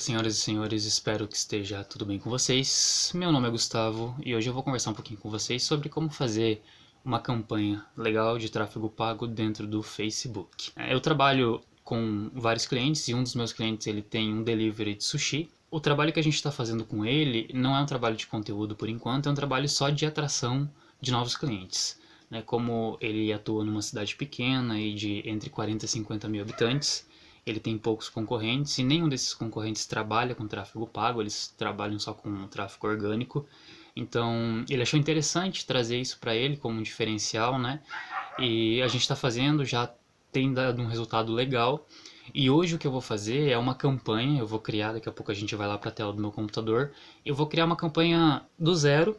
Senhoras e senhores, espero que esteja tudo bem com vocês. Meu nome é Gustavo e hoje eu vou conversar um pouquinho com vocês sobre como fazer uma campanha legal de tráfego pago dentro do Facebook. Eu trabalho com vários clientes e um dos meus clientes ele tem um delivery de sushi. O trabalho que a gente está fazendo com ele não é um trabalho de conteúdo por enquanto, é um trabalho só de atração de novos clientes. Como ele atua numa cidade pequena e de entre 40 e 50 mil habitantes, ele tem poucos concorrentes e nenhum desses concorrentes trabalha com tráfego pago, eles trabalham só com tráfego orgânico. Então, ele achou interessante trazer isso para ele como um diferencial, né? E a gente está fazendo, já tem dado um resultado legal. E hoje o que eu vou fazer é uma campanha, eu vou criar, daqui a pouco a gente vai lá para a tela do meu computador, eu vou criar uma campanha do zero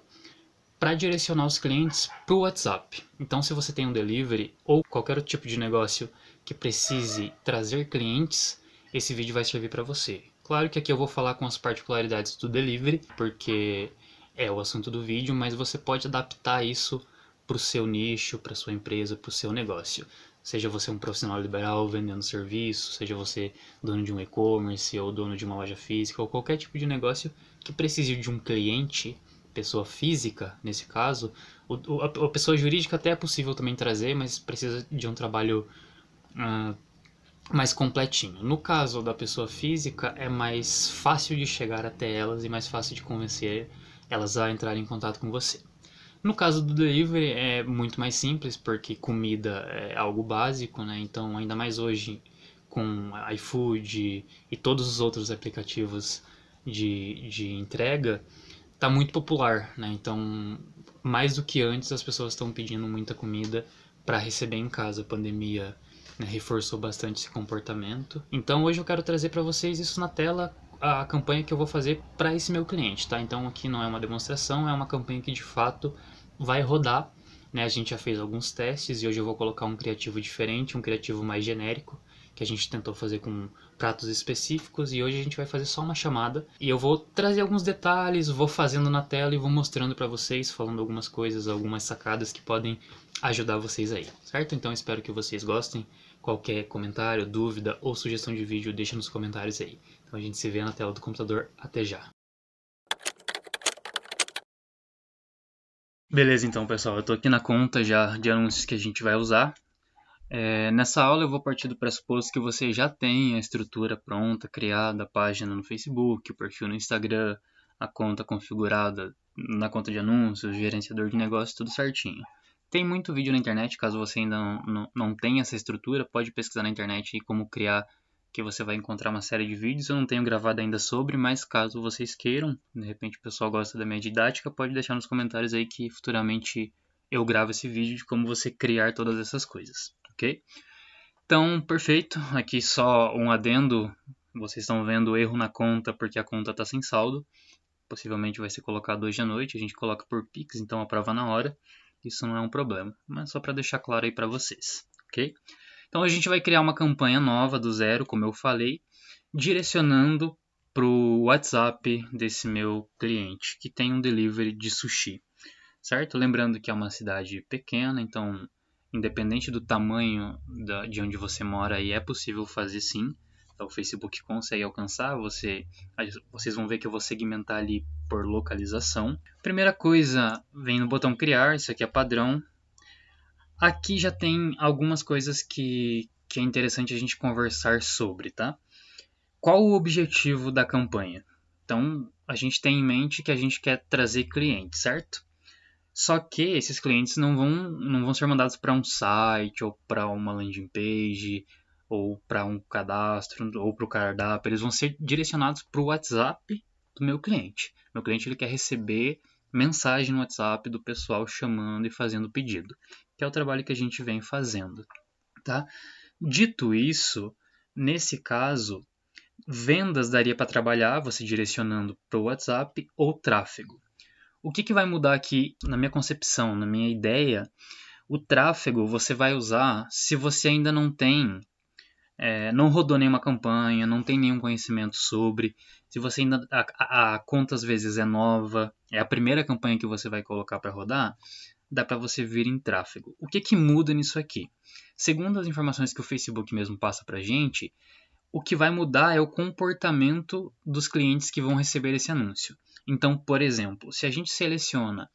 para direcionar os clientes para o WhatsApp. Então, se você tem um delivery ou qualquer outro tipo de negócio que precise trazer clientes, esse vídeo vai servir para você. Claro que aqui eu vou falar com as particularidades do delivery, porque é o assunto do vídeo, mas você pode adaptar isso para o seu nicho, para sua empresa, para o seu negócio. Seja você um profissional liberal vendendo serviço, seja você dono de um e-commerce ou dono de uma loja física ou qualquer tipo de negócio que precise de um cliente, pessoa física, nesse caso, a pessoa jurídica até é possível também trazer, mas precisa de um trabalho uh, mais completinho. No caso da pessoa física, é mais fácil de chegar até elas e mais fácil de convencer elas a entrarem em contato com você. No caso do delivery é muito mais simples, porque comida é algo básico, né? Então, ainda mais hoje com iFood e todos os outros aplicativos de entrega, tá muito popular, né? Então, mais do que antes, as pessoas estão pedindo muita comida para receber em casa. A pandemia, né, reforçou bastante esse comportamento. Então, hoje eu quero trazer para vocês isso na tela, a campanha que eu vou fazer para esse meu cliente, tá? Então, aqui não é uma demonstração, é uma campanha que de fato vai rodar, né? A gente já fez alguns testes e hoje eu vou colocar um criativo diferente, um criativo mais genérico, que a gente tentou fazer com pratos específicos, e hoje a gente vai fazer só uma chamada e eu vou trazer alguns detalhes, vou fazendo na tela e vou mostrando para vocês, falando algumas coisas, algumas sacadas que podem ajudar vocês aí, certo? Então espero que vocês gostem. Qualquer comentário, dúvida ou sugestão de vídeo, deixa nos comentários aí. Então a gente se vê na tela do computador. Até já! Beleza, então pessoal, eu tô aqui na conta já de anúncios que a gente vai usar. Nessa aula eu vou partir do pressuposto que você já tem a estrutura pronta, criada, a página no Facebook, o perfil no Instagram, a conta configurada na conta de anúncios, gerenciador de negócio, tudo certinho. Tem muito vídeo na internet, caso você ainda não tenha essa estrutura, pode pesquisar na internet como criar, que você vai encontrar uma série de vídeos. Eu não tenho gravado ainda sobre, mas caso vocês queiram, de repente o pessoal gosta da minha didática, pode deixar nos comentários aí que futuramente eu gravo esse vídeo de como você criar todas essas coisas. Ok? Então, perfeito. Aqui só um adendo. Vocês estão vendo o erro na conta porque a conta está sem saldo. Possivelmente vai ser colocado hoje à noite. A gente coloca por Pix, então aprova na hora. Isso não é um problema, mas só para deixar claro aí para vocês, ok? Então a gente vai criar uma campanha nova do zero, como eu falei, direcionando para o WhatsApp desse meu cliente, que tem um delivery de sushi, certo? Lembrando que é uma cidade pequena, então independente do tamanho de onde você mora, aí é possível fazer sim. Então, o Facebook consegue alcançar, vocês vão ver que eu vou segmentar ali por localização. Primeira coisa, vem no botão criar, isso aqui é padrão. Aqui já tem algumas coisas que é interessante a gente conversar sobre, tá? Qual o objetivo da campanha? Então, a gente tem em mente que a gente quer trazer clientes, certo? Só que esses clientes não vão ser mandados para um site, ou para uma landing page, ou para um cadastro, ou para o cardápio. Eles vão ser direcionados para o WhatsApp do meu cliente. Meu cliente ele quer receber mensagem no WhatsApp do pessoal chamando e fazendo pedido, que é o trabalho que a gente vem fazendo. Tá? Dito isso, nesse caso, vendas daria para trabalhar você direcionando para o WhatsApp ou tráfego. O que vai mudar aqui na minha concepção, na minha ideia? O tráfego você vai usar se você ainda não tem, não rodou nenhuma campanha, não tem nenhum conhecimento sobre, se você ainda a conta às vezes é nova, é a primeira campanha que você vai colocar para rodar, dá para você vir em tráfego. O que muda nisso aqui? Segundo as informações que o Facebook mesmo passa para a gente, o que vai mudar é o comportamento dos clientes que vão receber esse anúncio. Então, por exemplo, se a gente seleciona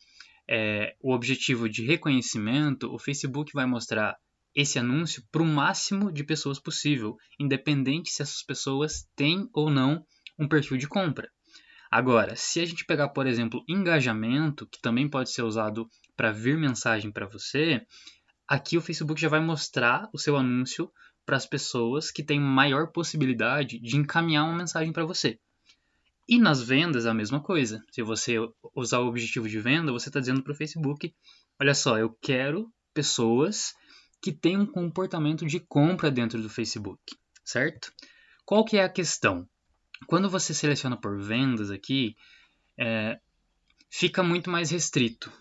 o objetivo de reconhecimento, o Facebook vai mostrar esse anúncio para o máximo de pessoas possível, independente se essas pessoas têm ou não um perfil de compra. Agora, se a gente pegar, por exemplo, engajamento, que também pode ser usado para vir mensagem para você, aqui o Facebook já vai mostrar o seu anúncio para as pessoas que têm maior possibilidade de encaminhar uma mensagem para você. E nas vendas é a mesma coisa. Se você usar o objetivo de venda, você está dizendo para o Facebook, olha só, eu quero pessoas que têm um comportamento de compra dentro do Facebook, certo? Qual que é a questão? Quando você seleciona por vendas aqui, fica muito mais restrito,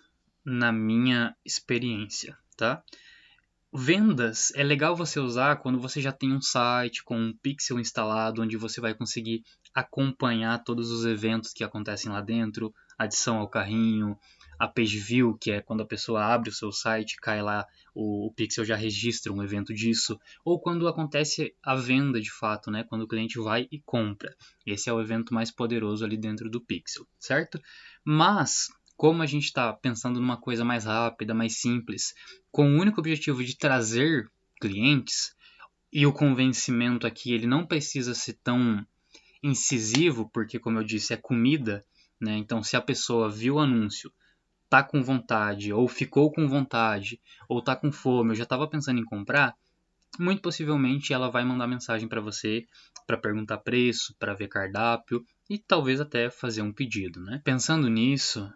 na minha experiência, tá? Vendas é legal você usar quando você já tem um site com um pixel instalado, onde você vai conseguir acompanhar todos os eventos que acontecem lá dentro, adição ao carrinho, a page view, que é quando a pessoa abre o seu site, cai lá, o pixel já registra um evento disso, ou quando acontece a venda de fato, né? Quando o cliente vai e compra. Esse é o evento mais poderoso ali dentro do pixel, certo? Mas como a gente está pensando numa coisa mais rápida, mais simples, com o único objetivo de trazer clientes, e o convencimento aqui ele não precisa ser tão incisivo, porque como eu disse, é comida, né? Então se a pessoa viu o anúncio, tá com vontade, ou ficou com vontade, ou tá com fome, eu já estava pensando em comprar, muito possivelmente ela vai mandar mensagem para você para perguntar preço, para ver cardápio e talvez até fazer um pedido, né? Pensando nisso,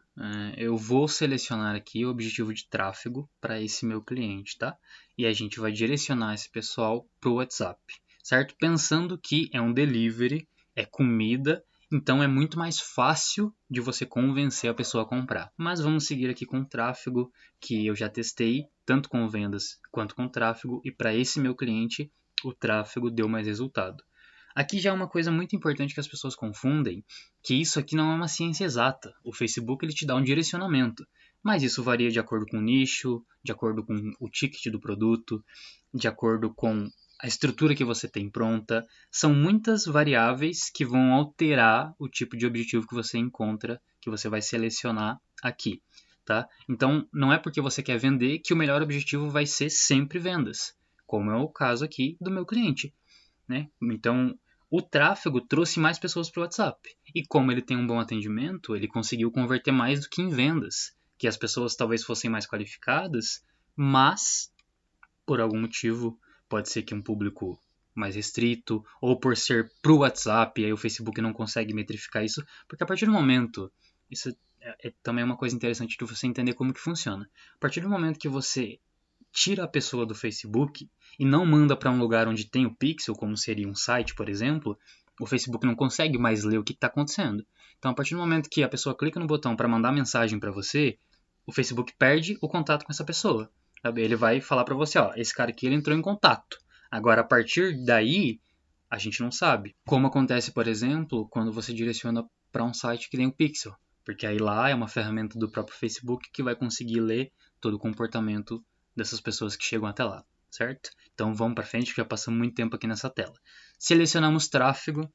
eu vou selecionar aqui o objetivo de tráfego para esse meu cliente, tá? E a gente vai direcionar esse pessoal para o WhatsApp, certo? Pensando que é um delivery, é comida, então é muito mais fácil de você convencer a pessoa a comprar. Mas vamos seguir aqui com o tráfego que eu já testei, tanto com vendas quanto com tráfego, e para esse meu cliente o tráfego deu mais resultado. Aqui já é uma coisa muito importante que as pessoas confundem, que isso aqui não é uma ciência exata. O Facebook ele te dá um direcionamento, mas isso varia de acordo com o nicho, de acordo com o ticket do produto, de acordo com a estrutura que você tem pronta. São muitas variáveis que vão alterar o tipo de objetivo que você encontra, que você vai selecionar aqui. Tá? Então, não é porque você quer vender que o melhor objetivo vai ser sempre vendas, como é o caso aqui do meu cliente. Né? Então, o tráfego trouxe mais pessoas para o WhatsApp. E como ele tem um bom atendimento, ele conseguiu converter mais do que em vendas, que as pessoas talvez fossem mais qualificadas, mas, por algum motivo, pode ser que um público mais restrito, ou por ser para o WhatsApp, aí o Facebook não consegue metrificar isso, porque a partir do momento, isso é também uma coisa interessante de você entender como que funciona. A partir do momento que você tira a pessoa do Facebook e não manda para um lugar onde tem o pixel, como seria um site, por exemplo, o Facebook não consegue mais ler o que está acontecendo. Então, a partir do momento que a pessoa clica no botão para mandar mensagem para você, o Facebook perde o contato com essa pessoa. Sabe? Ele vai falar para você, ó, esse cara aqui ele entrou em contato. Agora, a partir daí, a gente não sabe. Como acontece, por exemplo, quando você direciona para um site que tem o pixel. Porque aí lá é uma ferramenta do próprio Facebook que vai conseguir ler todo o comportamento dessas pessoas que chegam até lá, certo? Então vamos para frente, que já passamos muito tempo aqui nessa tela. Selecionamos tráfego.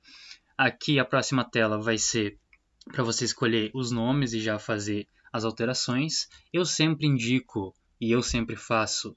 Aqui a próxima tela vai ser para você escolher os nomes e já fazer as alterações. Eu sempre indico e eu sempre faço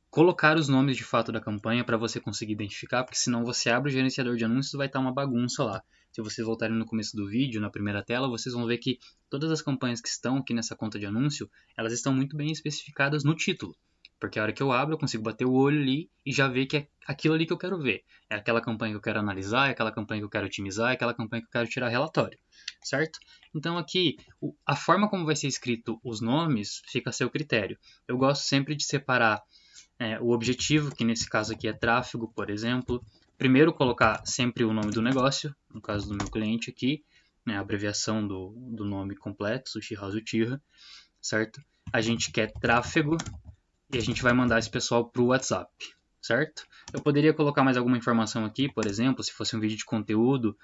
colocar os nomes de fato da campanha para você conseguir identificar, porque senão você abre o gerenciador de anúncios e vai estar uma bagunça lá. Se vocês voltarem no começo do vídeo, na primeira tela, vocês vão ver que todas as campanhas que estão aqui nessa conta de anúncio, elas estão muito bem especificadas no título. Porque a hora que eu abro, eu consigo bater o olho ali e já ver que é aquilo ali que eu quero ver. É aquela campanha que eu quero analisar, é aquela campanha que eu quero otimizar, é aquela campanha que eu quero tirar relatório, certo? Então aqui, a forma como vai ser escrito os nomes fica a seu critério. Eu gosto sempre de separar o objetivo, que nesse caso aqui é tráfego, por exemplo. Primeiro colocar sempre o nome do negócio, no caso do meu cliente aqui, né, a abreviação do nome completo, Sushi House Uchiha, certo? A gente quer tráfego e a gente vai mandar esse pessoal para o WhatsApp, certo? Eu poderia colocar mais alguma informação aqui, por exemplo, se fosse um vídeo de conteúdo,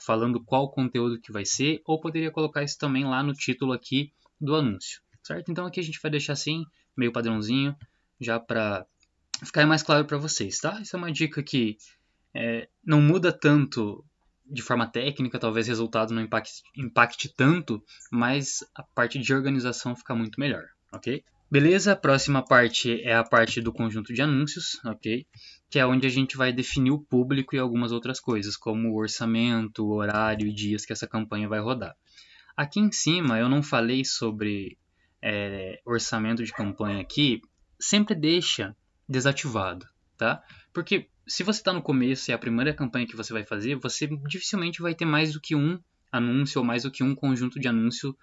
falando qual conteúdo que vai ser, ou poderia colocar isso também lá no título aqui do anúncio, certo? Então aqui a gente vai deixar assim, meio padrãozinho, já para ficar mais claro para vocês, tá? Isso é uma dica que não muda tanto de forma técnica, talvez o resultado não impacte tanto, mas a parte de organização fica muito melhor, ok? Beleza, a próxima parte é a parte do conjunto de anúncios, ok? Que é onde a gente vai definir o público e algumas outras coisas, como o orçamento, o horário e dias que essa campanha vai rodar. Aqui em cima eu não falei sobre orçamento de campanha aqui, sempre deixa desativado, tá? Porque se você está no começo e é a primeira campanha que você vai fazer, você dificilmente vai ter mais do que um anúncio ou mais do que um conjunto de anúncio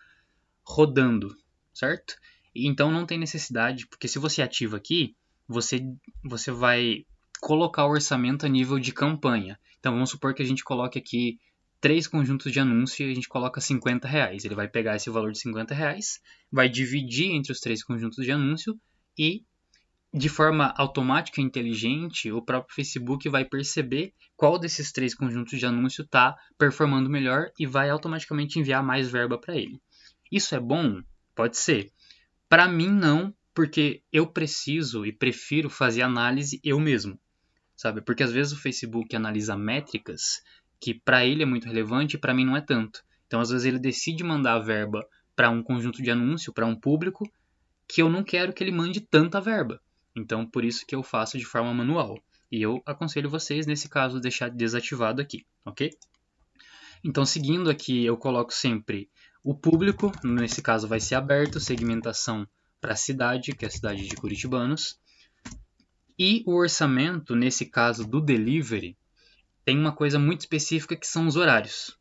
rodando, certo? Então não tem necessidade, porque se você ativa aqui, você vai colocar o orçamento a nível de campanha. Então vamos supor que a gente coloque aqui 3 conjuntos de anúncio e a gente coloca R$50. Ele vai pegar esse valor de R$50, vai dividir entre os 3 conjuntos de anúncio e, de forma automática e inteligente, o próprio Facebook vai perceber qual desses 3 conjuntos de anúncio está performando melhor e vai automaticamente enviar mais verba para ele. Isso é bom? Pode ser. Para mim, não, porque eu preciso e prefiro fazer análise eu mesmo, sabe? Porque às vezes o Facebook analisa métricas que para ele é muito relevante e para mim não é tanto. Então, às vezes ele decide mandar a verba para um conjunto de anúncio, para um público, que eu não quero que ele mande tanta verba. Então, por isso que eu faço de forma manual. E eu aconselho vocês, nesse caso, deixar desativado aqui, ok? Então, seguindo aqui, eu coloco sempre o público, nesse caso vai ser aberto, segmentação para a cidade, que é a cidade de Curitibanos. E o orçamento, nesse caso do delivery, tem uma coisa muito específica que são os horários.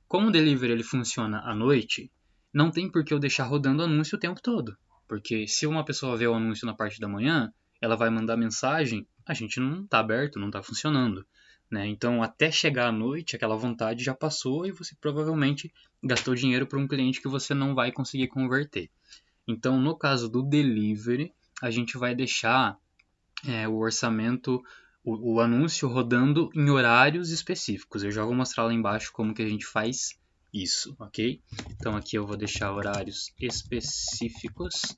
Como o delivery ele funciona à noite, não tem por que eu deixar rodando anúncio o tempo todo. Porque se uma pessoa vê o anúncio na parte da manhã, ela vai mandar mensagem, a gente não está aberto, não está funcionando. Né? Então, até chegar à noite, aquela vontade já passou e você provavelmente gastou dinheiro para um cliente que você não vai conseguir converter. Então, no caso do delivery, a gente vai deixar o orçamento, o anúncio rodando em horários específicos. Eu já vou mostrar lá embaixo como que a gente faz isso, ok? Então aqui eu vou deixar horários específicos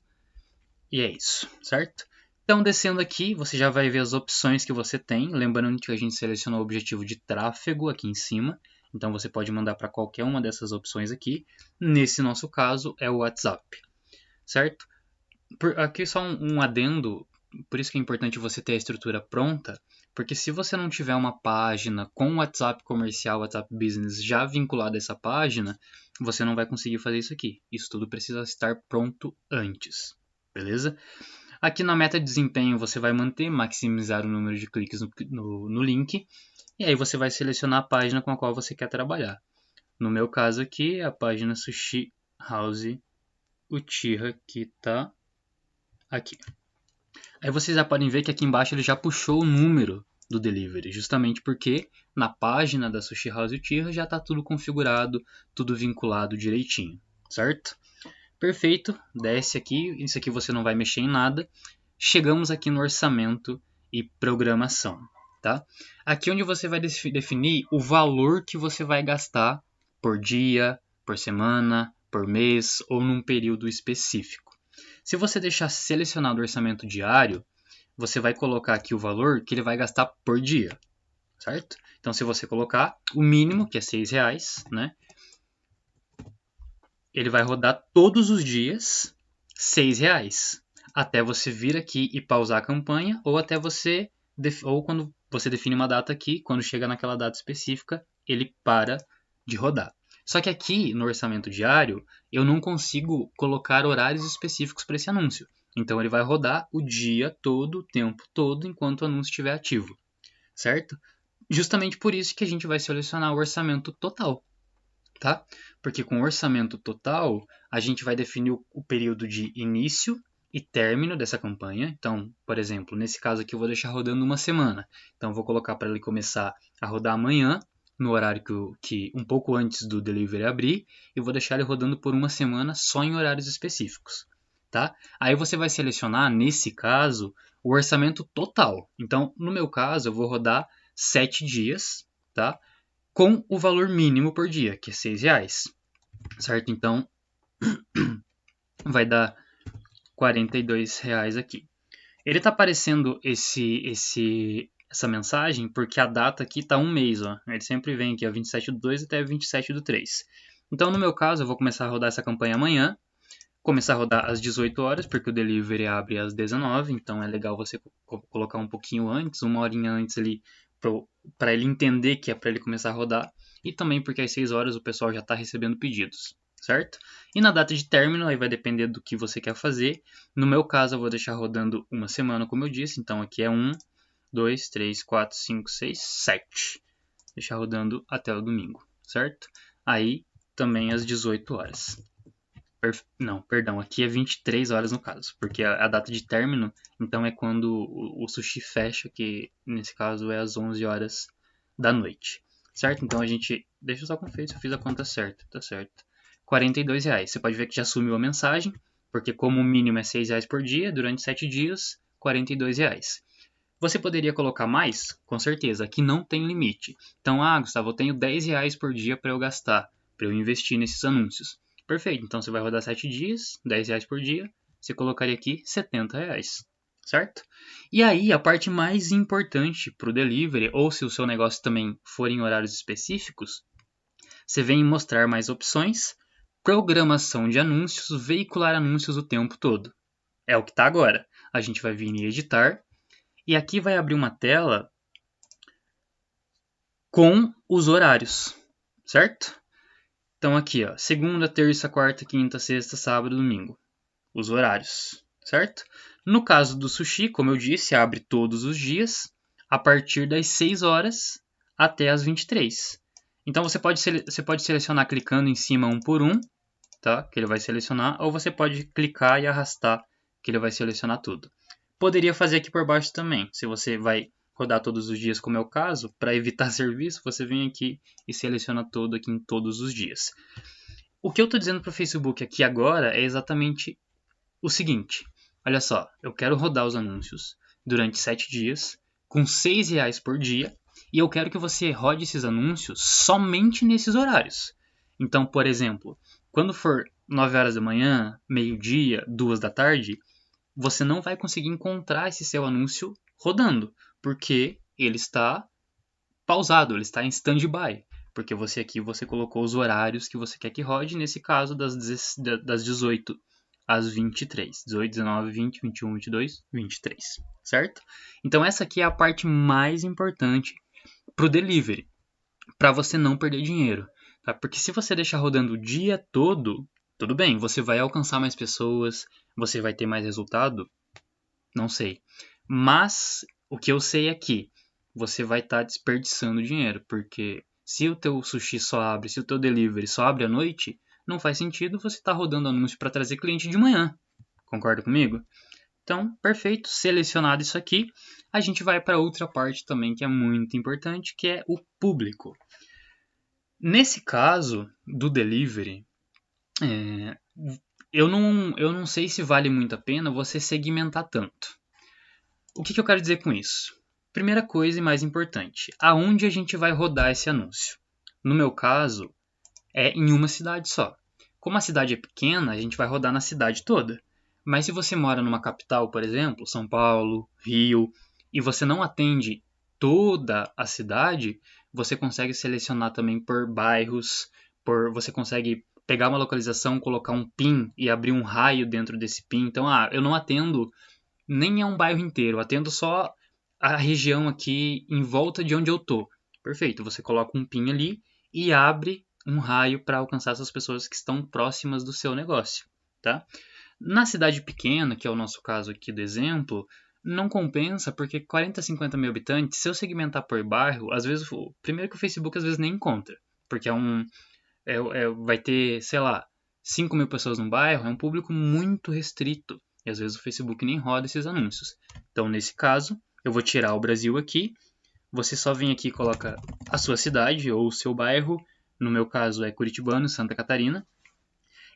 e é isso, certo? Então descendo aqui, você já vai ver as opções que você tem, lembrando que a gente selecionou o objetivo de tráfego aqui em cima, então você pode mandar para qualquer uma dessas opções aqui. Nesse nosso caso é o WhatsApp, certo? Aqui só um adendo, por isso que é importante você ter a estrutura pronta, porque se você não tiver uma página com o WhatsApp comercial, WhatsApp Business já vinculado a essa página, você não vai conseguir fazer isso aqui. Isso tudo precisa estar pronto antes, beleza? Aqui na meta de desempenho você vai manter, maximizar o número de cliques no link, e aí você vai selecionar a página com a qual você quer trabalhar. No meu caso aqui, a página Sushi House Uchiha, que está aqui. Aí vocês já podem ver que aqui embaixo ele já puxou o número do delivery, justamente porque na página da Sushi House Uchiha já está tudo configurado, tudo vinculado direitinho, certo? Perfeito, desce aqui, isso aqui você não vai mexer em nada. Chegamos aqui no orçamento e programação, tá? Aqui onde você vai definir o valor que você vai gastar por dia, por semana, por mês ou num período específico. Se você deixar selecionado o orçamento diário, você vai colocar aqui o valor que ele vai gastar por dia, certo? Então, se você colocar o mínimo, que é R$6, né? Ele vai rodar todos os dias R$6, até você vir aqui e pausar a campanha, ou até você ou quando você define uma data aqui, quando chega naquela data específica, ele para de rodar. Só que aqui no orçamento diário, eu não consigo colocar horários específicos para esse anúncio. Então ele vai rodar o dia todo, o tempo todo, enquanto o anúncio estiver ativo, certo? Justamente por isso que a gente vai selecionar o orçamento total, tá? Porque com o orçamento total, a gente vai definir o período de início e término dessa campanha. Então, por exemplo, nesse caso aqui eu vou deixar rodando uma semana. Então, eu vou colocar para ele começar a rodar amanhã, no horário que um pouco antes do delivery abrir, e vou deixar ele rodando por uma semana só em horários específicos, tá? Aí você vai selecionar, nesse caso, o orçamento total. Então, no meu caso, eu vou rodar 7 dias, tá? Com o valor mínimo por dia, que é R$6, certo? Então, vai dar R$42 aqui. Ele está aparecendo essa mensagem porque a data aqui está um mês, ó. Ele sempre vem aqui, ó, 27/2 até 27/3. Então, no meu caso, eu vou começar a rodar essa campanha amanhã, começar a rodar às 18 horas, porque o delivery abre às 19, então é legal você colocar um pouquinho antes, uma horinha antes ali, para ele entender que é para ele começar a rodar, e também porque às 6 horas o pessoal já está recebendo pedidos, certo? E na data de término, aí vai depender do que você quer fazer. No meu caso, eu vou deixar rodando uma semana, como eu disse, então aqui é 1, 2, 3, 4, 5, 6, 7. Deixar rodando até o domingo, certo? Aí também às 18 horas. Não, perdão, aqui é 23 horas no caso, porque a data de término, então é quando o sushi fecha, que nesse caso é às 11 horas da noite, certo? Então a gente, deixa eu só conferir se eu fiz a conta certa, tá certo. R$42, você pode ver que já sumiu a mensagem, porque como o mínimo é R$6 por dia, durante 7 dias, R$42. Você poderia colocar mais? Com certeza, aqui não tem limite. Então, Gustavo, eu tenho R$10 por dia para eu gastar, para eu investir nesses anúncios. Perfeito, então você vai rodar 7 dias, R$10 por dia, você colocaria aqui R$70, certo? E aí, a parte mais importante para o delivery, ou se o seu negócio também for em horários específicos, você vem em mostrar mais opções, programação de anúncios, veicular anúncios o tempo todo. É o que está agora. A gente vai vir em editar, e aqui vai abrir uma tela com os horários, certo? Então aqui, ó, segunda, terça, quarta, quinta, sexta, sábado, domingo. Os horários, certo? No caso do sushi, como eu disse, abre todos os dias, a partir das 6 horas até as 23. Então você pode selecionar clicando em cima um por um, tá? Que ele vai selecionar, ou você pode clicar e arrastar, que ele vai selecionar tudo. Poderia fazer aqui por baixo também, se você vai rodar todos os dias, como é o caso, para evitar serviço, você vem aqui e seleciona todo aqui em todos os dias. O que eu estou dizendo para o Facebook aqui agora é exatamente o seguinte. Olha só, eu quero rodar os anúncios durante 7 dias, com R$6 por dia, e eu quero que você rode esses anúncios somente nesses horários. Então, por exemplo, quando for 9 horas da manhã, meio-dia, 2 da tarde, você não vai conseguir encontrar esse seu anúncio rodando, porque ele está pausado, ele está em stand-by, porque você colocou os horários que você quer que rode, nesse caso das 18 às 23, 18, 19, 20, 21, 22, 23, certo? Então essa aqui é a parte mais importante para o delivery, para você não perder dinheiro, tá? Porque se você deixar rodando o dia todo, tudo bem, você vai alcançar mais pessoas, você vai ter mais resultado, não sei. Mas o que eu sei é que você vai estar desperdiçando dinheiro, porque se o teu sushi só abre, se o teu delivery só abre à noite, não faz sentido você estar rodando anúncio para trazer cliente de manhã. Concorda comigo? Então, perfeito, selecionado isso aqui, a gente vai para outra parte também que é muito importante, que é o público. Nesse caso do delivery, eu não sei se vale muito a pena você segmentar tanto. O que eu quero dizer com isso? Primeira coisa e mais importante, aonde a gente vai rodar esse anúncio? No meu caso, é em uma cidade só. Como a cidade é pequena, a gente vai rodar na cidade toda. Mas se você mora numa capital, por exemplo, São Paulo, Rio, e você não atende toda a cidade, você consegue selecionar também por bairros, você consegue pegar uma localização, colocar um PIN e abrir um raio dentro desse PIN. Então, eu não atendo nem é um bairro inteiro, atendo só a região aqui em volta de onde eu tô. Perfeito, você coloca um PIN ali e abre um raio para alcançar essas pessoas que estão próximas do seu negócio, tá? Na cidade pequena, que é o nosso caso aqui do exemplo, não compensa porque 40, 50 mil habitantes, se eu segmentar por bairro, às vezes, primeiro que o Facebook às vezes nem encontra, porque vai ter, sei lá, 5 mil pessoas no bairro, é um público muito restrito. E às vezes o Facebook nem roda esses anúncios. Então, nesse caso, eu vou tirar o Brasil aqui. Você só vem aqui e coloca a sua cidade ou o seu bairro. No meu caso é Curitibano, Santa Catarina.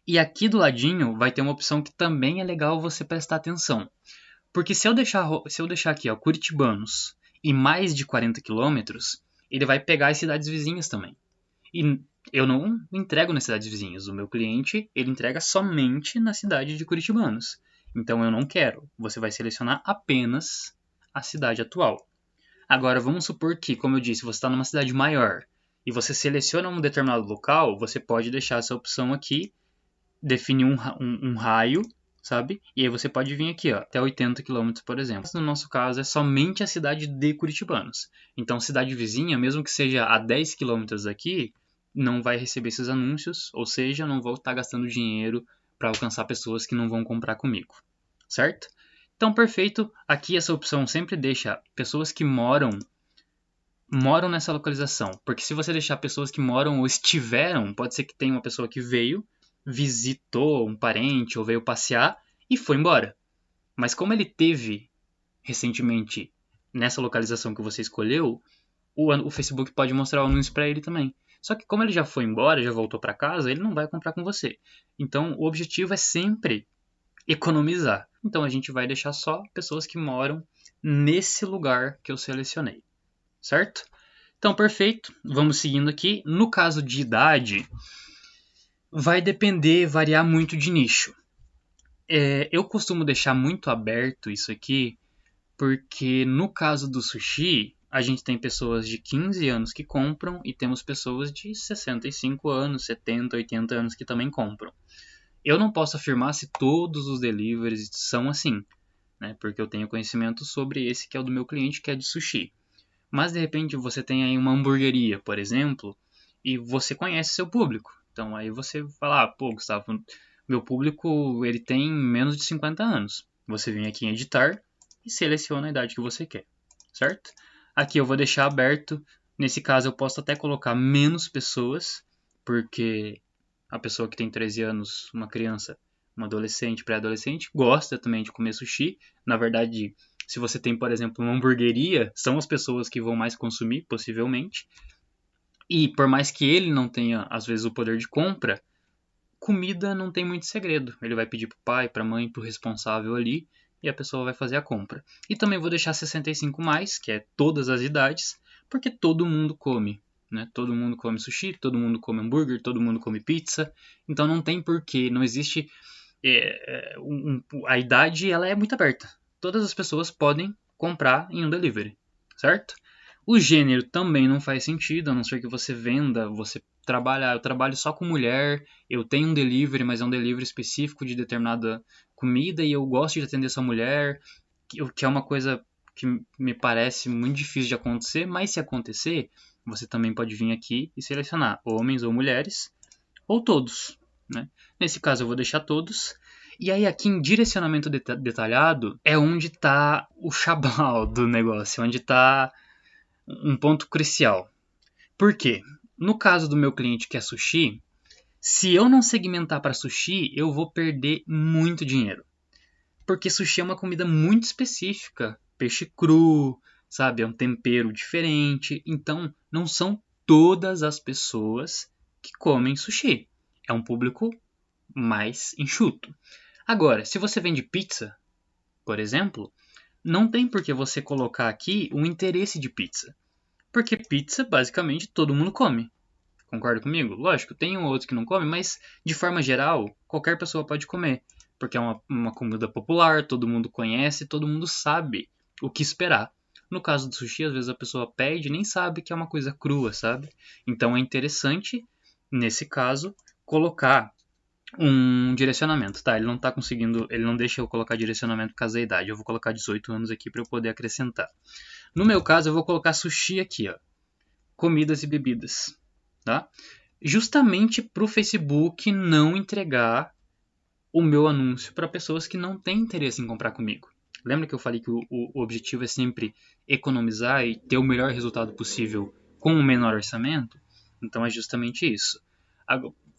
E aqui do ladinho vai ter uma opção que também é legal você prestar atenção. Porque se eu deixar aqui, ó, Curitibanos e mais de 40 quilômetros, ele vai pegar as cidades vizinhas também. E eu não entrego nas cidades vizinhas. O meu cliente, ele entrega somente na cidade de Curitibanos. Então eu não quero. Você vai selecionar apenas a cidade atual. Agora, vamos supor que, como eu disse, você está numa cidade maior e você seleciona um determinado local, você pode deixar essa opção aqui, definir um raio, sabe? E aí você pode vir aqui, ó, até 80 quilômetros, por exemplo. No nosso caso, é somente a cidade de Curitibanos. Então, cidade vizinha, mesmo que seja a 10 quilômetros daqui, não vai receber esses anúncios, ou seja, não vou estar gastando dinheiro para alcançar pessoas que não vão comprar comigo, certo? Então, perfeito. Aqui essa opção sempre deixa pessoas que moram nessa localização. Porque se você deixar pessoas que moram ou estiveram, pode ser que tenha uma pessoa que veio, visitou um parente ou veio passear e foi embora. Mas como ele teve recentemente nessa localização que você escolheu, o Facebook pode mostrar o anúncio para ele também. Só que como ele já foi embora, já voltou para casa, ele não vai comprar com você. Então o objetivo é sempre economizar. Então a gente vai deixar só pessoas que moram nesse lugar que eu selecionei, certo? Então, perfeito. Vamos seguindo aqui. No caso de idade, vai depender, variar muito de nicho. Eu costumo deixar muito aberto isso aqui, porque no caso do sushi, a gente tem pessoas de 15 anos que compram e temos pessoas de 65 anos, 70, 80 anos que também compram. Eu não posso afirmar se todos os deliveries são assim, né? Porque eu tenho conhecimento sobre esse que é o do meu cliente, que é de sushi. Mas de repente você tem aí uma hamburgueria, por exemplo, e você conhece seu público. Então aí você fala, pô, Gustavo, meu público ele tem menos de 50 anos. Você vem aqui em editar e seleciona a idade que você quer, certo? Aqui eu vou deixar aberto. Nesse caso eu posso até colocar menos pessoas, porque a pessoa que tem 13 anos, uma criança, uma adolescente, pré-adolescente, gosta também de comer sushi. Na verdade, se você tem, por exemplo, uma hamburgueria, são as pessoas que vão mais consumir, possivelmente. E por mais que ele não tenha, às vezes, o poder de compra, comida não tem muito segredo. Ele vai pedir pro pai, pra mãe, pro responsável ali, e a pessoa vai fazer a compra. E também vou deixar 65 mais, que é todas as idades, porque todo mundo come. Né? Todo mundo come sushi, todo mundo come hambúrguer, todo mundo come pizza. Então não tem porquê, não existe... a idade ela é muito aberta. Todas as pessoas podem comprar em um delivery, certo? O gênero também não faz sentido, a não ser que você venda, você trabalha, eu trabalho só com mulher, eu tenho um delivery, mas é um delivery específico de determinada comida e eu gosto de atender essa mulher, que é uma coisa que me parece muito difícil de acontecer, mas se acontecer, você também pode vir aqui e selecionar homens ou mulheres, ou todos, né? Nesse caso eu vou deixar todos. E aí aqui em direcionamento detalhado é onde está o chabal do negócio, onde está um ponto crucial. Por quê? No caso do meu cliente que é sushi, se eu não segmentar para sushi, eu vou perder muito dinheiro. Porque sushi é uma comida muito específica, peixe cru, sabe? É um tempero diferente, então não são todas as pessoas que comem sushi. É um público mais enxuto. Agora, se você vende pizza, por exemplo, não tem por que você colocar aqui o interesse de pizza. Porque pizza, basicamente, todo mundo come. Concorda comigo? Lógico, tem um ou outro que não come, mas de forma geral, qualquer pessoa pode comer. Porque é uma comida popular, todo mundo conhece, todo mundo sabe o que esperar. No caso do sushi, às vezes a pessoa pede e nem sabe que é uma coisa crua, sabe? Então é interessante, nesse caso, colocar um direcionamento, tá? Ele não tá conseguindo, ele não deixa eu colocar direcionamento por causa da idade. Eu vou colocar 18 anos aqui para eu poder acrescentar. No meu caso, eu vou colocar sushi aqui, ó. Comidas e bebidas, tá? Justamente para o Facebook não entregar o meu anúncio para pessoas que não têm interesse em comprar comigo. Lembra que eu falei que o objetivo é sempre economizar e ter o melhor resultado possível com o menor orçamento? Então é justamente isso.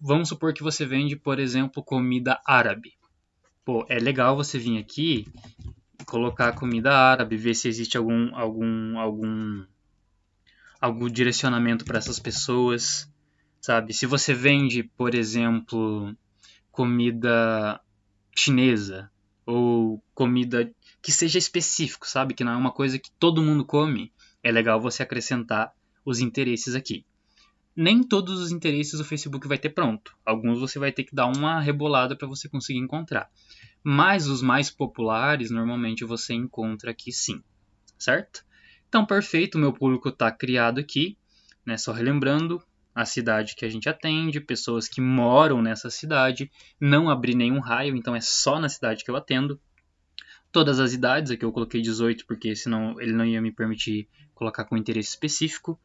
Vamos supor que você vende, por exemplo, comida árabe. Pô, é legal você vir aqui e colocar comida árabe, ver se existe algum direcionamento para essas pessoas, sabe? Se você vende, por exemplo, comida chinesa ou comida que seja específico, sabe? Que não é uma coisa que todo mundo come, é legal você acrescentar os interesses aqui. Nem todos os interesses o Facebook vai ter pronto. Alguns você vai ter que dar uma rebolada para você conseguir encontrar. Mas os mais populares, normalmente você encontra aqui sim, certo? Então, perfeito, o meu público está criado aqui, né? Só relembrando, a cidade que a gente atende, pessoas que moram nessa cidade, não abri nenhum raio, então é só na cidade que eu atendo. Todas as idades, aqui eu coloquei 18 porque senão ele não ia me permitir colocar com interesse específico.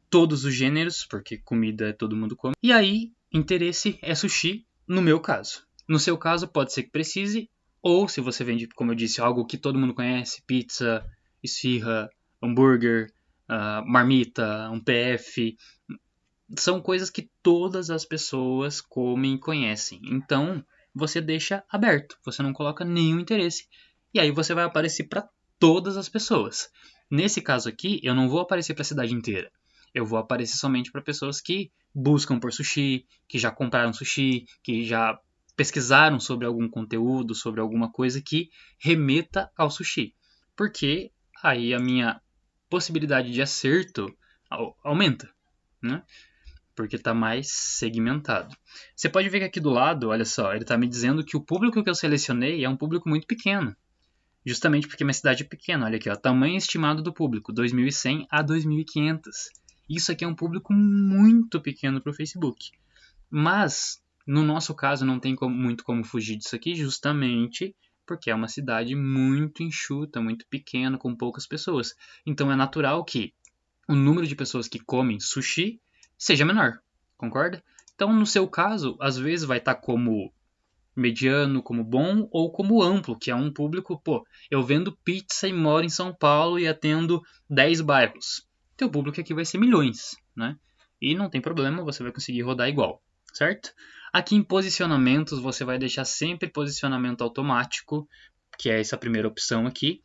Todos os gêneros, porque comida todo mundo come. E aí, interesse é sushi, no meu caso. No seu caso, pode ser que precise, ou se você vende, como eu disse, algo que todo mundo conhece, pizza, esfirra, hambúrguer, marmita, um PF, são coisas que todas as pessoas comem e conhecem. Então, você deixa aberto, você não coloca nenhum interesse. E aí você vai aparecer para todas as pessoas. Nesse caso aqui, eu não vou aparecer para a cidade inteira. Eu vou aparecer somente para pessoas que buscam por sushi, que já compraram sushi, que já pesquisaram sobre algum conteúdo, sobre alguma coisa que remeta ao sushi. Porque aí a minha possibilidade de acerto aumenta, né? Porque está mais segmentado. Você pode ver que aqui do lado, olha só, ele está me dizendo que o público que eu selecionei é um público muito pequeno. Justamente porque minha cidade é pequena. Olha aqui, ó, tamanho estimado do público, 2.100 a 2.500. Isso aqui é um público muito pequeno para o Facebook. Mas, no nosso caso, não tem muito como fugir disso aqui, justamente porque é uma cidade muito enxuta, muito pequena, com poucas pessoas. Então é natural que o número de pessoas que comem sushi seja menor, concorda? Então, no seu caso, às vezes vai estar como mediano, como bom ou como amplo, que é um público, pô, eu vendo pizza e moro em São Paulo e atendo 10 bairros. Teu público aqui vai ser milhões, né? E não tem problema, você vai conseguir rodar igual, certo? Aqui em posicionamentos, você vai deixar sempre posicionamento automático, que é essa primeira opção aqui,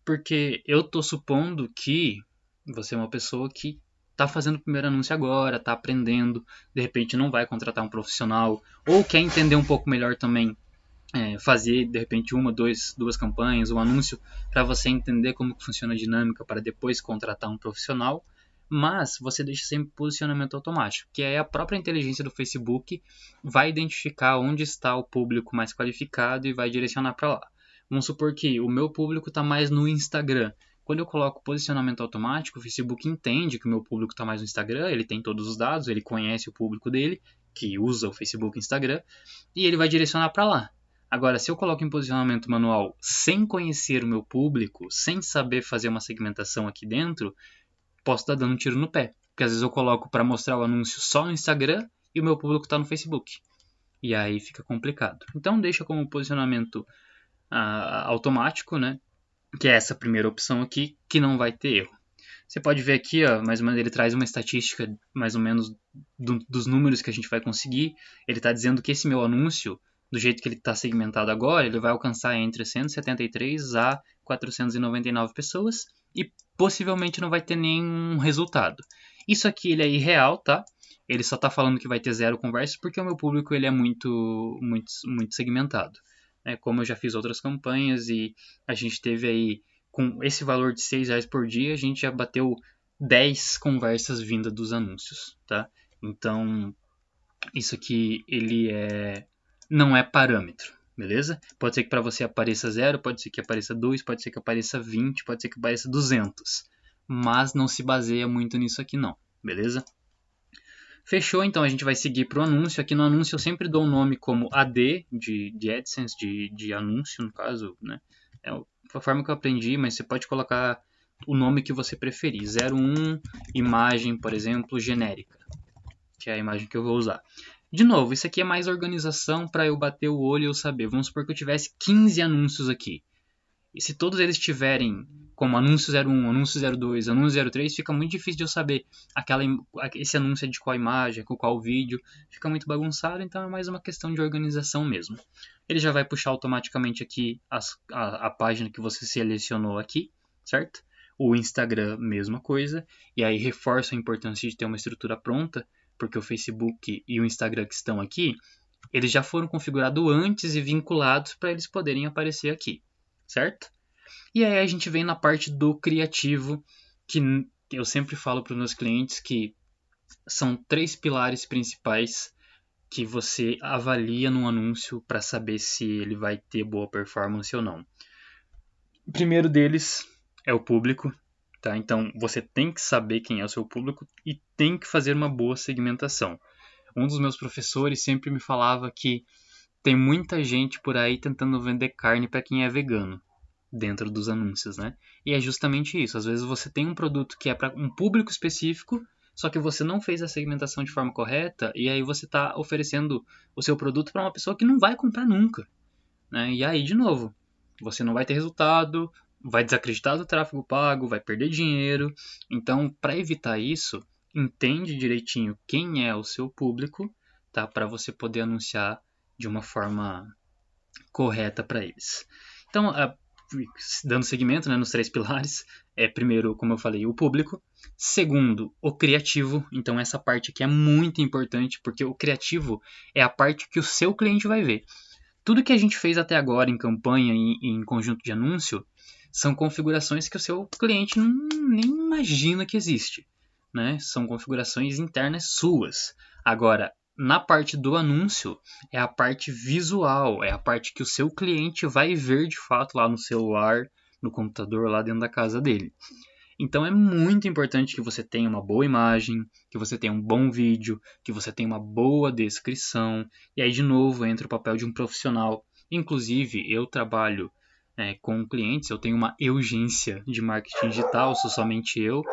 porque eu tô supondo que você é uma pessoa que está fazendo o primeiro anúncio agora, está aprendendo, de repente não vai contratar um profissional, ou quer entender um pouco melhor também, fazer de repente duas campanhas, um anúncio, para você entender como que funciona a dinâmica, para depois contratar um profissional. Mas você deixa sempre posicionamento automático, que é a própria inteligência do Facebook vai identificar onde está o público mais qualificado e vai direcionar para lá. Vamos supor que o meu público está mais no Instagram. Quando eu coloco posicionamento automático, o Facebook entende que o meu público está mais no Instagram, ele tem todos os dados, ele conhece o público dele, que usa o Facebook e Instagram, e ele vai direcionar para lá. Agora, se eu coloco em posicionamento manual sem conhecer o meu público, sem saber fazer uma segmentação aqui dentro, posso estar dando um tiro no pé. Porque às vezes eu coloco para mostrar o anúncio só no Instagram e o meu público está no Facebook. E aí fica complicado. Então deixa como posicionamento automático, né? Que é essa primeira opção aqui, que não vai ter erro. Você pode ver aqui, ó, mais ou menos ele traz uma estatística mais ou menos dos números que a gente vai conseguir. Ele está dizendo que esse meu anúncio, do jeito que ele está segmentado agora, ele vai alcançar entre 173 a 499 pessoas e possivelmente não vai ter nenhum resultado. Isso aqui ele é irreal, tá? Ele só está falando que vai ter 0 conversas porque o meu público ele é muito segmentado. Como eu já fiz outras campanhas e a gente teve aí, com esse valor de R$6 por dia, a gente já bateu 10 conversas vindas dos anúncios, tá? Então, isso aqui, ele não é parâmetro, beleza? Pode ser que para você apareça 0, pode ser que apareça 2, pode ser que apareça 20, pode ser que apareça 200. Mas não se baseia muito nisso aqui não, beleza? Fechou, então a gente vai seguir para o anúncio. Aqui no anúncio eu sempre dou um nome como AD, de AdSense, de anúncio no caso, né? É a forma que eu aprendi, mas você pode colocar o nome que você preferir. 01, imagem, por exemplo, genérica, que é a imagem que eu vou usar. De novo, isso aqui é mais organização para eu bater o olho e eu saber. Vamos supor que eu tivesse 15 anúncios aqui. E se todos eles tiverem como anúncio 01, anúncio 02, anúncio 03, fica muito difícil de eu saber esse anúncio é de qual imagem, com qual vídeo. Fica muito bagunçado, então é mais uma questão de organização mesmo. Ele já vai puxar automaticamente aqui a página que você selecionou aqui, certo? O Instagram, mesma coisa. E aí reforça a importância de ter uma estrutura pronta, porque o Facebook e o Instagram que estão aqui, eles já foram configurados antes e vinculados para eles poderem aparecer aqui, certo? E aí a gente vem na parte do criativo, que eu sempre falo para os meus clientes que são 3 pilares principais que você avalia num anúncio para saber se ele vai ter boa performance ou não. O primeiro deles é o público. tá? Então, você tem que saber quem é o seu público e tem que fazer uma boa segmentação. Um dos meus professores sempre me falava que tem muita gente por aí tentando vender carne para quem é vegano dentro dos anúncios, né? E é justamente isso. Às vezes você tem um produto que é para um público específico, só que você não fez a segmentação de forma correta e aí você está oferecendo o seu produto para uma pessoa que não vai comprar nunca, né? E aí, de novo, você não vai ter resultado, vai desacreditar do tráfego pago, vai perder dinheiro. Então, para evitar isso, entende direitinho quem é o seu público, tá? Para você poder anunciar de uma forma correta para eles. Então, dando seguimento, né, nos 3 pilares, primeiro, como eu falei, o público. Segundo, o criativo. Então, essa parte aqui é muito importante, porque o criativo é a parte que o seu cliente vai ver. Tudo que a gente fez até agora em campanha e em conjunto de anúncio são configurações que o seu cliente nem imagina que existe, né? São configurações internas suas. Agora, na parte do anúncio, é a parte visual, é a parte que o seu cliente vai ver de fato lá no celular, no computador, lá dentro da casa dele. Então é muito importante que você tenha uma boa imagem, que você tenha um bom vídeo, que você tenha uma boa descrição. E aí, de novo, entra o papel de um profissional. Inclusive, eu trabalho com clientes, eu tenho uma urgência de marketing digital, sou somente eu.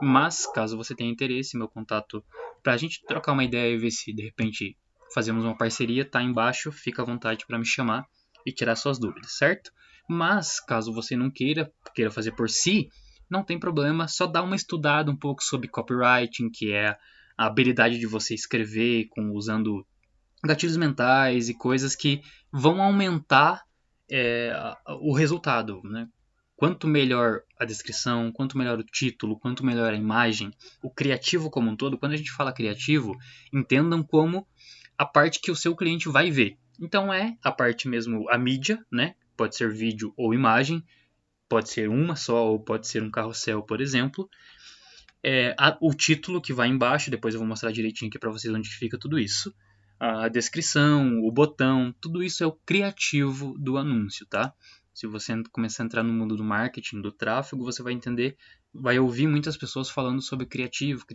Mas, caso você tenha interesse, meu contato para a gente trocar uma ideia e ver se, de repente, fazemos uma parceria, tá embaixo, fica à vontade para me chamar e tirar suas dúvidas, certo? Mas, caso você não queira fazer por si, não tem problema, só dá uma estudada um pouco sobre copywriting, que é a habilidade de você escrever usando gatilhos mentais e coisas que vão aumentar o resultado, né? Quanto melhor a descrição, quanto melhor o título, quanto melhor a imagem, o criativo como um todo, quando a gente fala criativo, entendam como a parte que o seu cliente vai ver. Então é a parte mesmo, a mídia, né? Pode ser vídeo ou imagem, pode ser uma só ou pode ser um carrossel, por exemplo. O título que vai embaixo, depois eu vou mostrar direitinho aqui para vocês onde fica tudo isso. A descrição, o botão, tudo isso é o criativo do anúncio, tá? Se você começar a entrar no mundo do marketing, do tráfego, você vai entender, vai ouvir muitas pessoas falando sobre criativo,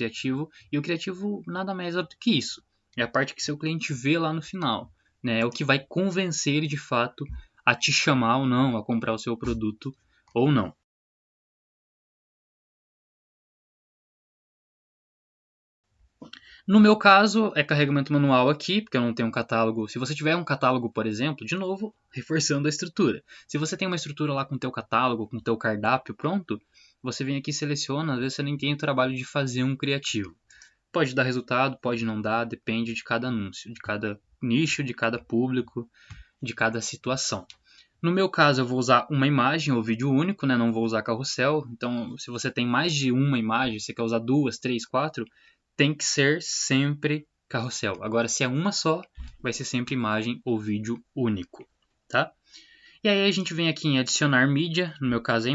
e o criativo nada mais é do que isso. É a parte que seu cliente vê lá no final, né? É o que vai convencer ele de fato a te chamar ou não, a comprar o seu produto ou não. No meu caso, é carregamento manual aqui, porque eu não tenho um catálogo. Se você tiver um catálogo, por exemplo, de novo, reforçando a estrutura. Se você tem uma estrutura lá com o teu catálogo, com o teu cardápio pronto, você vem aqui e seleciona, às vezes você nem tem o trabalho de fazer um criativo. Pode dar resultado, pode não dar, depende de cada anúncio, de cada nicho, de cada público, de cada situação. No meu caso, eu vou usar uma imagem ou vídeo único, né? Não vou usar carrossel. Então, se você tem mais de uma imagem, você quer usar duas, três, quatro, tem que ser sempre carrossel. Agora, se é uma só, vai ser sempre imagem ou vídeo único, tá? E aí a gente vem aqui em adicionar mídia, no meu caso a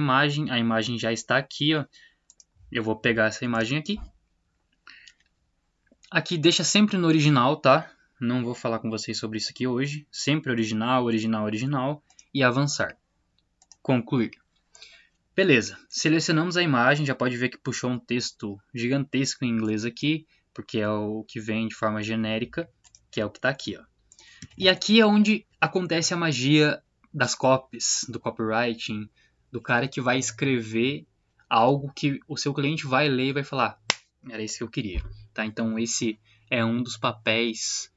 imagem já está aqui, ó. Eu vou pegar essa imagem aqui. Aqui deixa sempre no original, tá? Não vou falar com vocês sobre isso aqui hoje. Sempre original, original, original. E avançar. Concluir. Beleza, selecionamos a imagem, já pode ver que puxou um texto gigantesco em inglês aqui, porque é o que vem de forma genérica, que é o que está aqui. Ó. E aqui é onde acontece a magia das copies, do copywriting, do cara que vai escrever algo que o seu cliente vai ler e vai falar, era isso que eu queria. Tá? Então esse é um dos papéis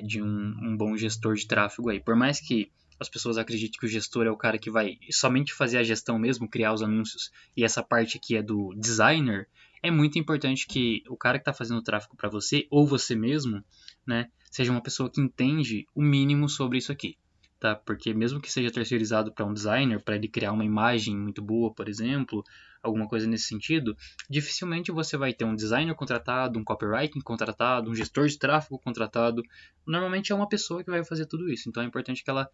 de um bom gestor de tráfego aí. Por mais que as pessoas acreditem que o gestor é o cara que vai somente fazer a gestão mesmo, criar os anúncios, e essa parte aqui é do designer, é muito importante que o cara que está fazendo o tráfego para você, ou você mesmo, né, seja uma pessoa que entende o mínimo sobre isso aqui. Tá? Porque mesmo que seja terceirizado para um designer, para ele criar uma imagem muito boa, por exemplo, alguma coisa nesse sentido, dificilmente você vai ter um designer contratado, um copywriting contratado, um gestor de tráfego contratado. Normalmente é uma pessoa que vai fazer tudo isso, então é importante que ela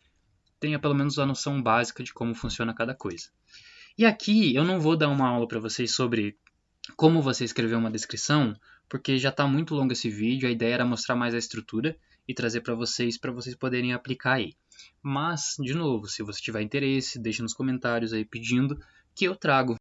tenha pelo menos a noção básica de como funciona cada coisa. E aqui eu não vou dar uma aula para vocês sobre como você escrever uma descrição, porque já está muito longo esse vídeo, a ideia era mostrar mais a estrutura e trazer para vocês poderem aplicar aí. Mas, de novo, se você tiver interesse, deixa nos comentários aí pedindo que eu trago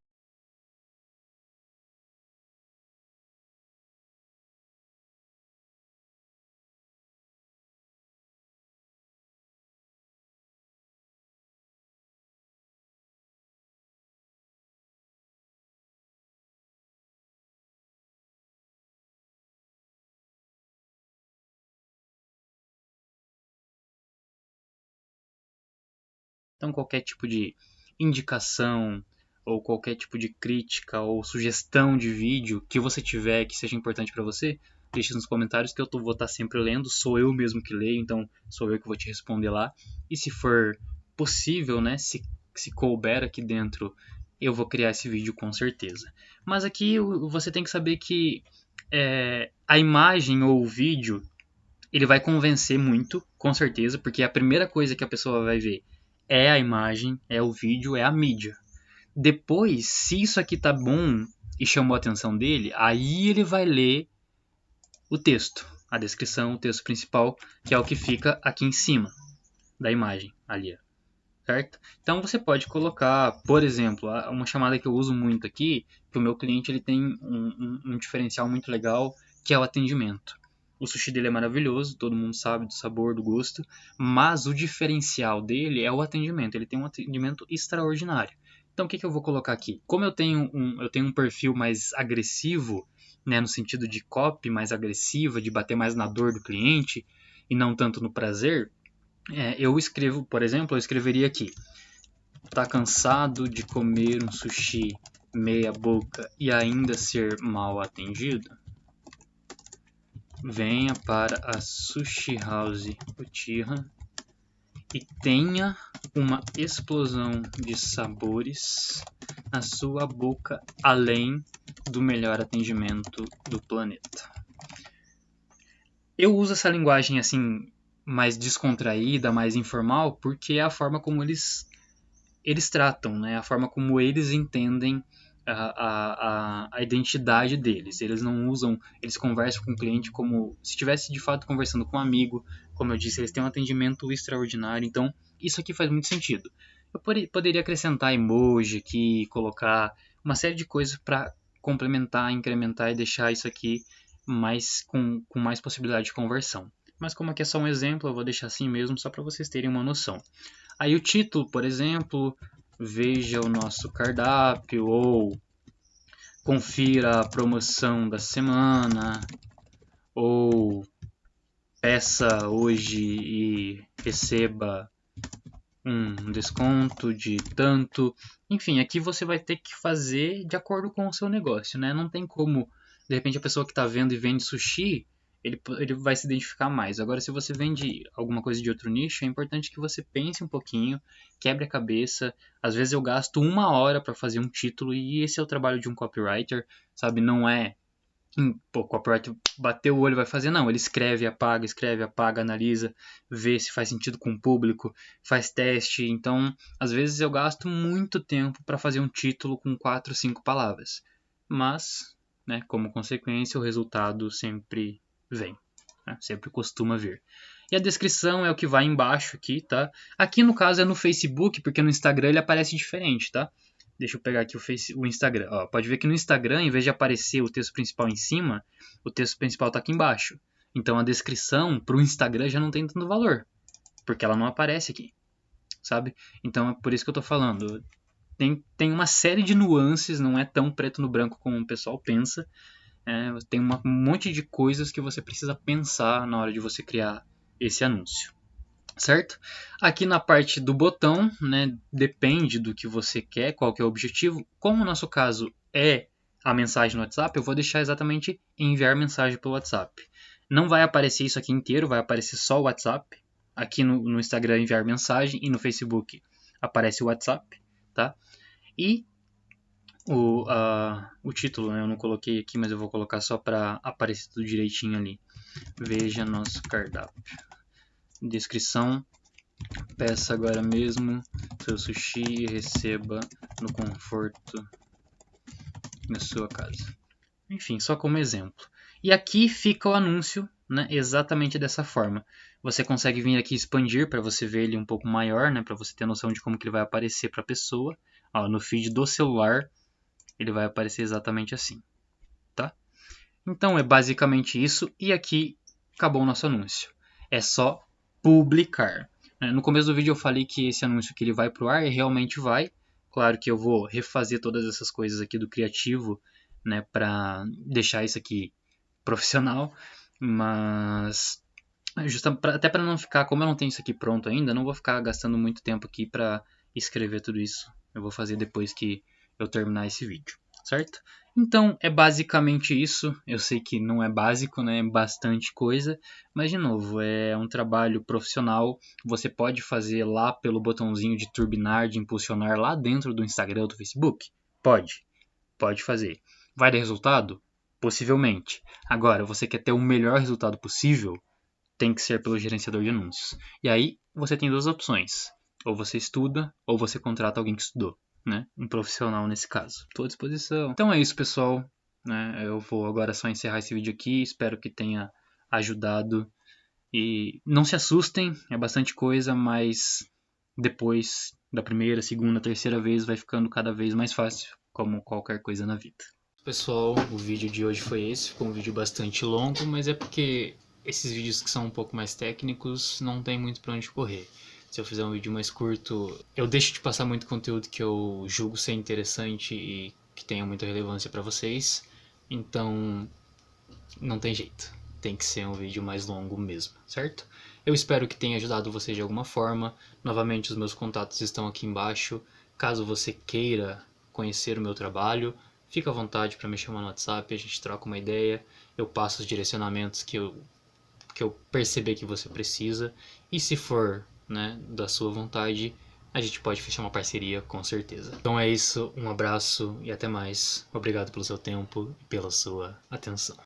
Então qualquer tipo de indicação ou qualquer tipo de crítica ou sugestão de vídeo que você tiver que seja importante para você, deixe nos comentários que eu vou estar sempre lendo. Sou eu mesmo que leio, então sou eu que vou te responder lá. E se for possível, né, se couber aqui dentro, eu vou criar esse vídeo com certeza. Mas aqui você tem que saber que a imagem ou o vídeo, ele vai convencer muito, com certeza, porque a primeira coisa que a pessoa vai ver é a imagem, é o vídeo, é a mídia. Depois, se isso aqui tá bom e chamou a atenção dele, aí ele vai ler o texto, a descrição, o texto principal, que é o que fica aqui em cima da imagem, ali, certo? Então você pode colocar, por exemplo, uma chamada que eu uso muito aqui, que o meu cliente ele tem um diferencial muito legal, que é o atendimento. O sushi dele é maravilhoso, todo mundo sabe do sabor, do gosto, mas o diferencial dele é o atendimento. Ele tem um atendimento extraordinário. Então o que eu vou colocar aqui? Como eu tenho um perfil mais agressivo, né, no sentido de copy mais agressiva, de bater mais na dor do cliente e não tanto no prazer, eu escrevo, por exemplo, eu escreveria aqui: tá cansado de comer um sushi meia boca e ainda ser mal atendido? Venha para a Sushi House Uchiha e tenha uma explosão de sabores na sua boca, além do melhor atendimento do planeta. Eu uso essa linguagem assim mais descontraída, mais informal, porque é a forma como eles tratam, né? A forma como eles entendem a identidade deles. Eles não usam, eles conversam com o cliente como se estivesse de fato conversando com um amigo. Como eu disse, eles têm um atendimento extraordinário. Então, isso aqui faz muito sentido. Eu poderia acrescentar emoji aqui, colocar uma série de coisas para complementar, incrementar e deixar isso aqui com mais possibilidade de conversão. Mas como aqui é só um exemplo, eu vou deixar assim mesmo, só para vocês terem uma noção. Aí o título, por exemplo, veja o nosso cardápio ou confira a promoção da semana ou peça hoje e receba um desconto de tanto. Enfim, aqui você vai ter que fazer de acordo com o seu negócio, né? Não tem como, de repente, a pessoa que está vendo e vende sushi, ele vai se identificar mais. Agora, se você vende alguma coisa de outro nicho, é importante que você pense um pouquinho, quebre a cabeça. Às vezes eu gasto 1 hora para fazer um título e esse é o trabalho de um copywriter, sabe? Não é o copywriter bateu o olho e vai fazer, não, ele escreve, apaga, analisa, vê se faz sentido com o público, faz teste. Então, às vezes eu gasto muito tempo para fazer um título com 4, 5 palavras, mas, né, como consequência, o resultado sempre vem, né, sempre costuma vir. E a descrição é o que vai embaixo aqui, tá? Aqui no caso é no Facebook, porque no Instagram ele aparece diferente, tá? Deixa eu pegar aqui o Instagram. Ó, pode ver que no Instagram, em vez de aparecer o texto principal em cima, o texto principal está aqui embaixo. Então a descrição para o Instagram já não tem tanto valor, porque ela não aparece aqui, sabe? Então é por isso que eu estou falando. Tem uma série de nuances, não é tão preto no branco como o pessoal pensa. Tem um monte de coisas que você precisa pensar na hora de você criar esse anúncio. Certo? Aqui na parte do botão, né, depende do que você quer, qual que é o objetivo. Como o nosso caso é a mensagem no WhatsApp, eu vou deixar exatamente enviar mensagem pelo WhatsApp. Não vai aparecer isso aqui inteiro, vai aparecer só o WhatsApp. Aqui no Instagram enviar mensagem e no Facebook aparece o WhatsApp, tá? E o título, né, eu não coloquei aqui, mas eu vou colocar só para aparecer tudo direitinho ali. Veja nosso cardápio. Descrição: peça agora mesmo seu sushi e receba no conforto na sua casa. Enfim, só como exemplo. E aqui fica o anúncio, né, exatamente dessa forma. Você consegue vir aqui expandir para você ver ele um pouco maior, né, para você ter noção de como que ele vai aparecer para a pessoa. Ó, no feed do celular ele vai aparecer exatamente assim, tá? Então é basicamente isso e aqui acabou o nosso anúncio. É só publicar. No começo do vídeo eu falei que esse anúncio que ele vai pro ar e realmente vai. Claro que eu vou refazer todas essas coisas aqui do criativo, né, para deixar isso aqui profissional, mas até para não ficar, como eu não tenho isso aqui pronto ainda, não vou ficar gastando muito tempo aqui para escrever tudo isso. Eu vou fazer depois que eu terminar esse vídeo, certo? Então é basicamente isso. Eu sei que não é básico, né? É bastante coisa, mas de novo, é um trabalho profissional. Você pode fazer lá pelo botãozinho de turbinar, de impulsionar lá dentro do Instagram ou do Facebook? Pode fazer. Vai dar resultado? Possivelmente. Agora, você quer ter o melhor resultado possível? Tem que ser pelo gerenciador de anúncios. E aí você tem duas opções. Ou você estuda, ou você contrata alguém que estudou, né? Um profissional nesse caso. Estou à disposição. Então é isso, pessoal. Né? Eu vou agora só encerrar esse vídeo aqui. Espero que tenha ajudado. E não se assustem, é bastante coisa, mas depois da primeira, segunda, terceira vez vai ficando cada vez mais fácil, como qualquer coisa na vida. Pessoal, o vídeo de hoje foi esse. Ficou um vídeo bastante longo, mas é porque esses vídeos que são um pouco mais técnicos não tem muito pra onde correr. Se eu fizer um vídeo mais curto, eu deixo de passar muito conteúdo que eu julgo ser interessante e que tenha muita relevância pra vocês. Então, não tem jeito. Tem que ser um vídeo mais longo mesmo, certo? Eu espero que tenha ajudado você de alguma forma. Novamente, os meus contatos estão aqui embaixo. Caso você queira conhecer o meu trabalho, fica à vontade para me chamar no WhatsApp, a gente troca uma ideia, eu passo os direcionamentos que eu perceber que você precisa. E se for, né, da sua vontade, a gente pode fechar uma parceria com certeza. Então é isso, um abraço e até mais. Obrigado pelo seu tempo e pela sua atenção.